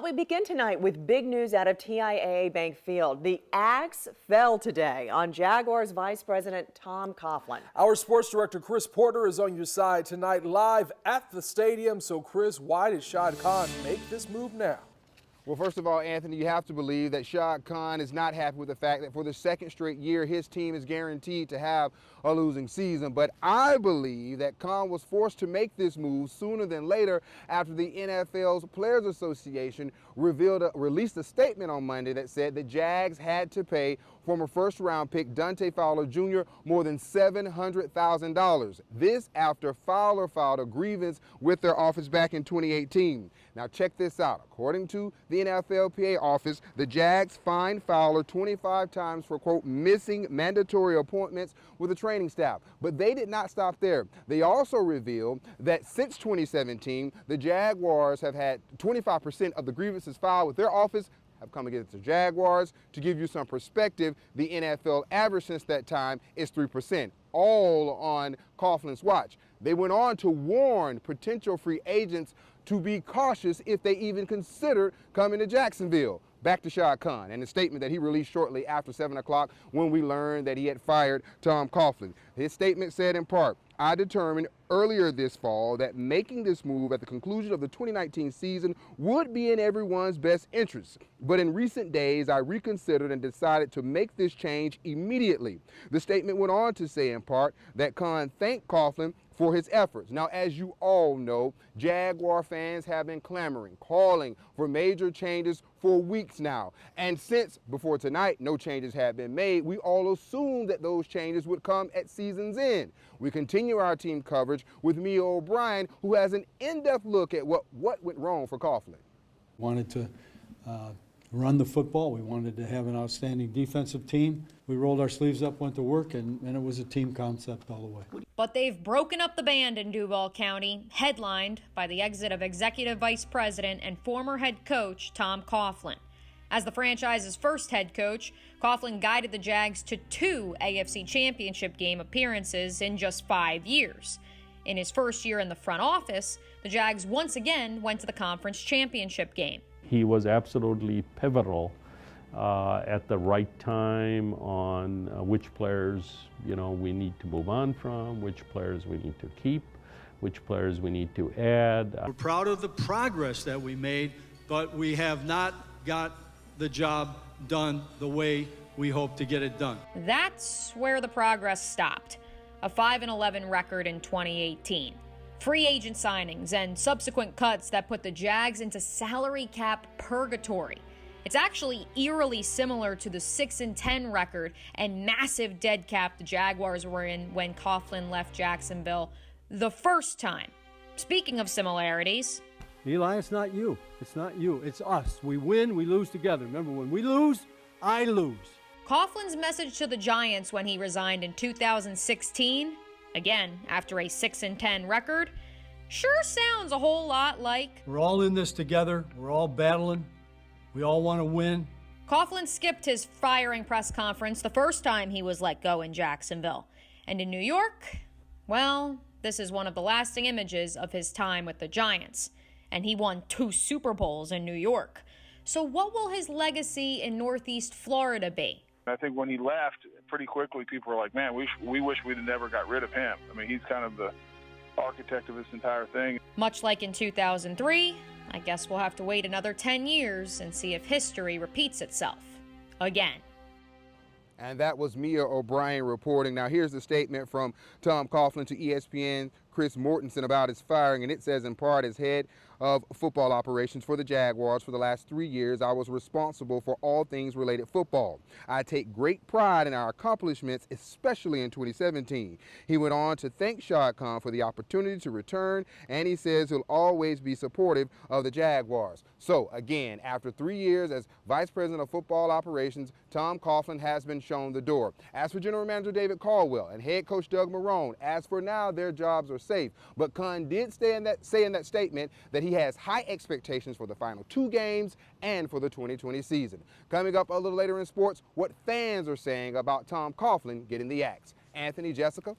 We begin tonight with big news out of TIAA Bank Field. The axe fell today on Jaguars Vice President Tom Coughlin. Our sports director Chris Porter is on your side tonight live at the stadium. So Chris, why did Shad Khan make this move now? Well, first of all, Anthony, you have to believe that Shad Khan is not happy with the fact that for the second straight year, his team is guaranteed to have a losing season. But I believe that Khan was forced to make this move sooner than later after the NFL's Players Association released a statement on Monday that said the Jags had to pay former first-round pick Dante Fowler Jr. more than $700,000. This after Fowler filed a grievance with their office back in 2018. Now check this out. According to the NFLPA office, the Jags fined Fowler 25 times for, quote, missing mandatory appointments with the training staff. But they did not stop there. They also revealed that since 2017, the Jaguars have had 25% of the grievances filed with their office have come against the Jaguars. To give you some perspective, the NFL average since that time is 3%, all on Coughlin's watch. They went on to warn potential free agents to be cautious if they even consider coming to Jacksonville. Back to Shad Khan and the statement that he released shortly after 7 o'clock when we learned that he had fired Tom Coughlin. His statement said in part, "I determined earlier this fall that making this move at the conclusion of the 2019 season would be in everyone's best interest. But in recent days, I reconsidered and decided to make this change immediately." The statement went on to say in part that Khan thanked Coughlin for his efforts. Now, as you all know, Jaguar fans have been clamoring, calling for major changes for weeks now. And since before tonight, no changes had been made, we all assumed that those changes would come at season's end. We continue our team coverage with Mia O'Brien, who has an in-depth look at what went wrong for Coughlin. Wanted to run the football. We wanted to have an outstanding defensive team. We rolled our sleeves up, went to work, and it was a team concept all the way. But they've broken up the band in Duval County, headlined by the exit of Executive Vice President and former head coach Tom Coughlin. As the franchise's first head coach, Coughlin guided the Jags to 2 AFC Championship game appearances in just 5 years. In his first year in the front office, the Jags once again went to the conference championship game. He was absolutely pivotal at the right time on which players, we need to move on from, which players we need to keep, which players we need to add. We're proud of the progress that we made, but we have not got the job done the way we hope to get it done. That's where the progress stopped. A 5-11 record in 2018. Free agent signings and subsequent cuts that put the Jags into salary cap purgatory. It's actually eerily similar to the 6-10 record and massive dead cap the Jaguars were in when Coughlin left Jacksonville the first time. Speaking of similarities, Eli, it's not you. It's not you. It's us. We win, we lose together. Remember, when we lose, I lose. Coughlin's message to the Giants when he resigned in 2016, again after a 6-10 record, sure sounds a whole lot like, we're all in this together. We're all battling. We all want to win. Coughlin skipped his firing press conference the first time he was let go in Jacksonville. And in New York, well, this is one of the lasting images of his time with the Giants. And he won 2 Super Bowls in New York. So what will his legacy in Northeast Florida be? I think when he left, pretty quickly people were like, man, we wish we'd have never got rid of him. I mean, he's kind of the architect of this entire thing. Much like in 2003, I guess we'll have to wait another 10 years and see if history repeats itself again. And that was Mia O'Brien reporting. Now here's the statement from Tom Coughlin to ESPN Chris Mortensen about his firing, and it says in part, as head of football operations for the Jaguars for the last 3 years, I was responsible for all things related football. I take great pride in our accomplishments, especially in 2017. He went on to thank Shad Khan for the opportunity to return, and he says he'll always be supportive of the Jaguars. So again, after 3 years as Vice President of Football Operations, Tom Coughlin has been shown the door. As for General Manager David Caldwell and Head Coach Doug Marrone, as for now, their jobs are safe. But Khan did say in that statement that he has high expectations for the final 2 games and for the 2020 season. Coming up a little later in sports, what fans are saying about Tom Coughlin getting the axe. Anthony, Jessica.